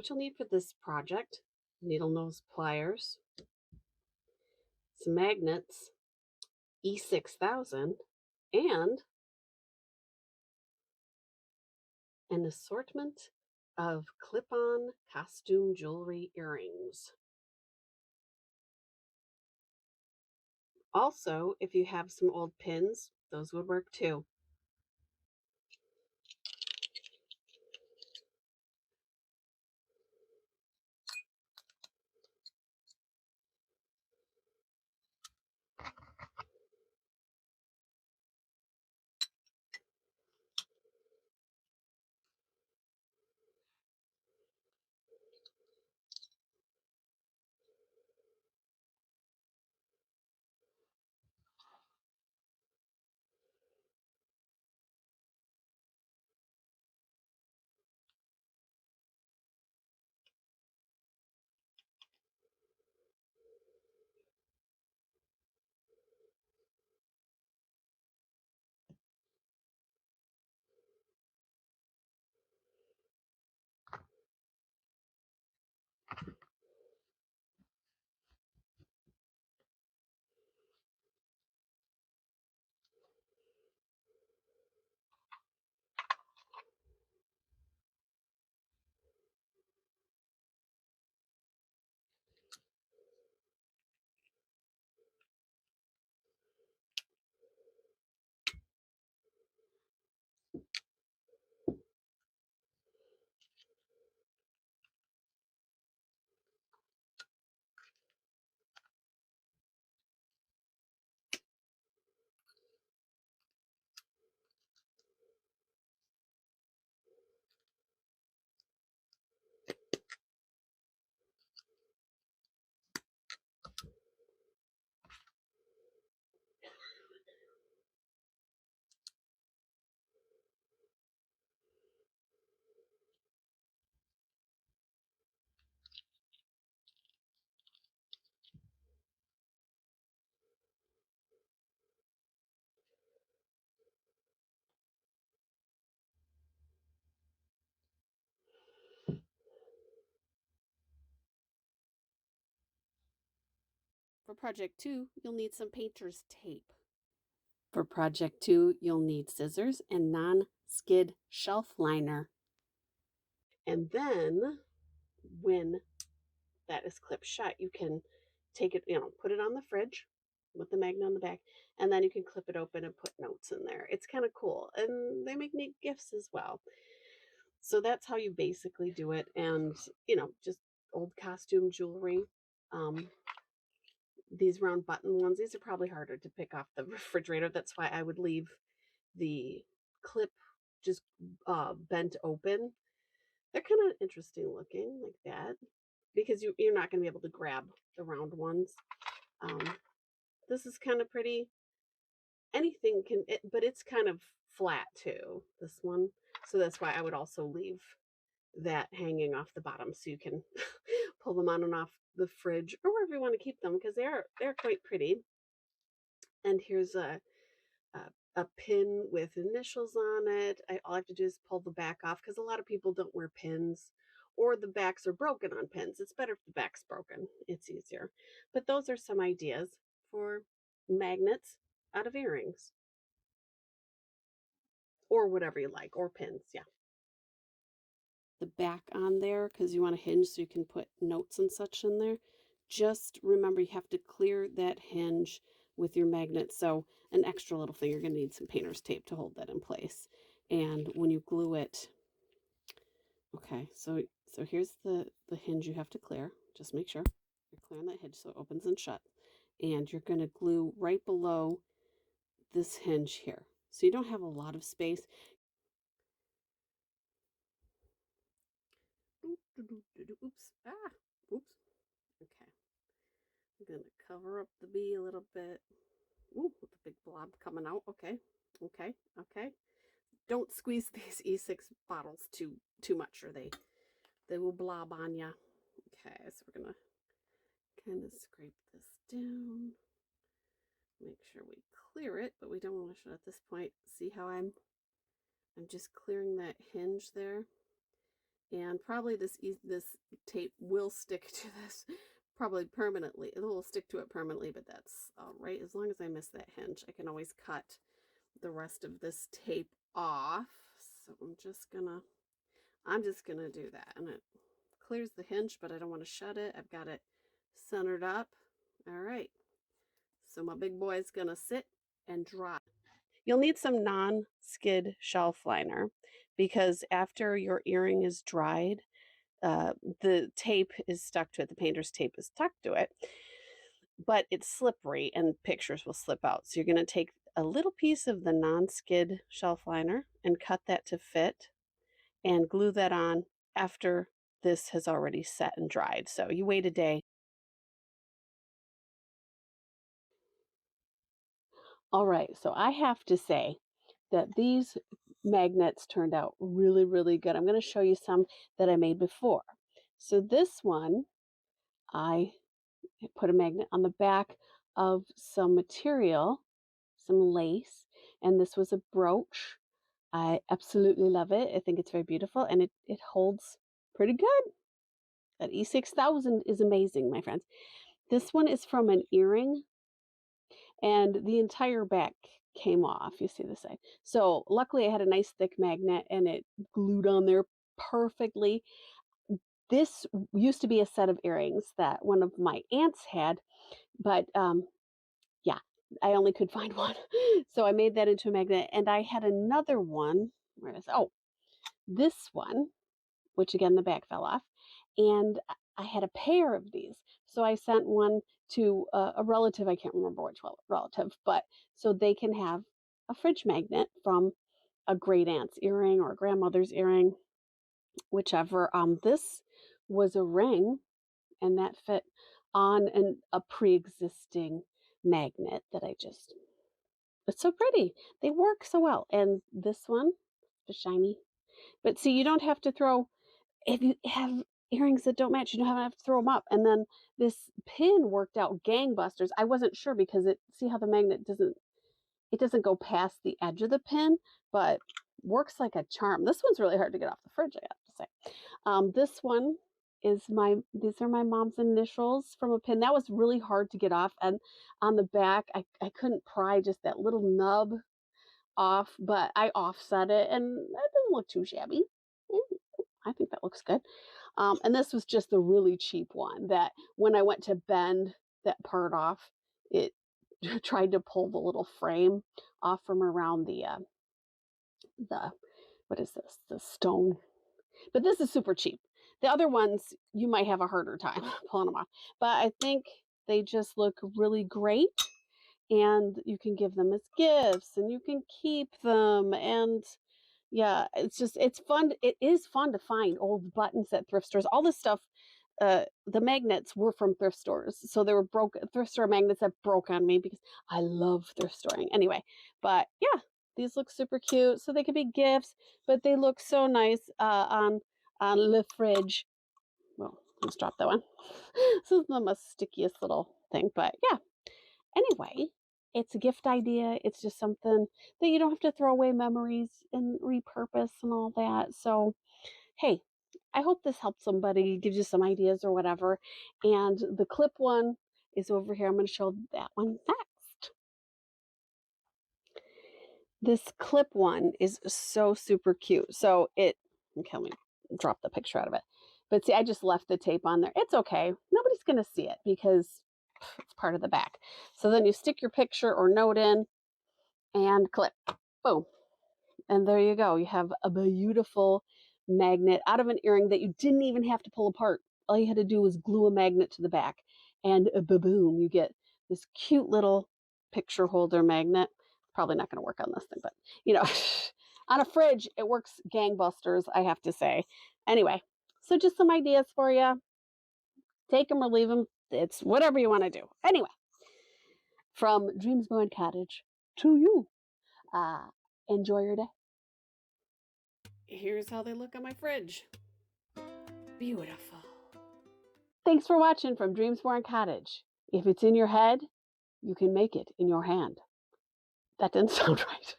What you'll need for this project: needle nose pliers, some magnets, E6000, and an assortment of clip-on costume jewelry earrings. Also, if you have some old pins, those would work too. For project 2, you'll need some painter's tape. For project 2, you'll need scissors and non-skid shelf liner. And then when that is clipped shut, you can take it, put it on the fridge with the magnet on the back, and then you can clip it open and put notes in there. It's kind of cool, and they make neat gifts as well. So that's how you basically do it. And just old costume jewelry. These round button ones, these are probably harder to pick off the refrigerator. That's why I would leave the clip just bent open. They're kind of interesting looking like that, because you're not going to be able to grab the round ones. This is kind of pretty. Anything can, but it's kind of flat too, this one. So that's why I would also leave that hanging off the bottom, so you can pull them on and off the fridge or wherever you want to keep them, because they're quite pretty. And here's a pin with initials on it. All I have to do is pull the back off, because a lot of people don't wear pins, or the backs are broken on pins. It's better if the back's broken. It's easier. But those are some ideas for magnets out of earrings, or whatever you like, or pins. Yeah. The back on there, because you want a hinge so you can put notes and such in there. Just remember, you have to clear that hinge with your magnet. So an extra little thing, you're going to need some painter's tape to hold that in place. And when you glue it, okay, so here's the hinge you have to clear. Just make sure you're clearing that hinge so it opens and shuts. And you're going to glue right below this hinge here, so you don't have a lot of space. Oops. Oops. Okay. I'm going to cover up the bee a little bit. Ooh, with the big blob coming out. Okay. Okay. Okay. Don't squeeze these E6 bottles too much, or they will blob on you. Okay, so we're going to kind of scrape this down. Make sure we clear it, but we don't want to shut at this point. See how I'm just clearing that hinge there? And probably this tape will stick to this probably permanently. It will stick to it permanently, but that's all right. As long as I miss that hinge, I can always cut the rest of this tape off. So I'm just gonna do that. And it clears the hinge, but I don't want to shut it. I've got it centered up. All right. So my big boy is gonna sit and dry. You'll need some non-skid shelf liner because after your earring is dried, the tape is stuck to it. The painter's tape is stuck to it, but it's slippery and pictures will slip out. So you're going to take a little piece of the non-skid shelf liner and cut that to fit and glue that on after this has already set and dried. So you wait a day. All right, so I have to say that these magnets turned out really, really good. I'm going to show you some that I made before. So this one, I put a magnet on the back of some material, some lace, and this was a brooch. I absolutely love it. I think it's very beautiful and it holds pretty good. That E6000 is amazing, my friends. This one is from an earring and the entire back came off. You see the side. So luckily I had a nice thick magnet and it glued on there perfectly. This used to be a set of earrings that one of my aunts had, but yeah, I only could find one. So I made that into a magnet and I had another one. Where is oh, this one, which again the back fell off, and I had a pair of these. So I sent one to a relative. I can't remember which relative, but so they can have a fridge magnet from a great aunt's earring or a grandmother's earring, whichever. This was a ring, and that fit on a pre-existing magnet that I just. It's so pretty. They work so well. And this one, the shiny. But see, you don't have to throw if you have earrings that don't match, you don't have to throw them up. And then this pin worked out gangbusters. I wasn't sure because see how the magnet doesn't go past the edge of the pin, but works like a charm. This one's really hard to get off the fridge, I have to say. This one is these are my mom's initials from a pin. That was really hard to get off. And on the back, I couldn't pry just that little nub off, but I offset it and that doesn't look too shabby. I think that looks good. And this was just the really cheap one that when I went to bend that part off, it tried to pull the little frame off from around the what is this? The stone. But this is super cheap. The other ones you might have a harder time pulling them off. But I think they just look really great and you can give them as gifts and you can keep them and yeah, it's fun. It is fun to find old buttons at thrift stores. All this stuff, the magnets were from thrift stores. So they were thrift store magnets that broke on me because I love thrift storing. Anyway, but yeah, these look super cute. So they could be gifts, but they look so nice on the fridge. Well, let's drop that one. This is the most stickiest little thing, but yeah. Anyway, it's a gift idea. It's just something that you don't have to throw away memories and repurpose and all that. So, hey, I hope this helps somebody, gives you some ideas or whatever. And the clip one is over here. I'm going to show that one next. This clip one is so super cute. So okay, let me drop the picture out of it. But see, I just left the tape on there. It's okay. Nobody's going to see it because it's part of the back. So then you stick your picture or note in and clip. Boom. And there you go. You have a beautiful magnet out of an earring that you didn't even have to pull apart. All you had to do was glue a magnet to the back and boom, you get this cute little picture holder magnet. Probably not going to work on this thing, but you know, on a fridge, it works gangbusters, I have to say. Anyway, so just some ideas for you. Take them or leave them. It's whatever you want to do. Anyway, from Dreamsborn Cottage to you. Enjoy your day. Here's how they look on my fridge. Beautiful. Thanks for watching from Dreamsborn Cottage. If it's in your head, you can make it in your hand. That didn't sound right.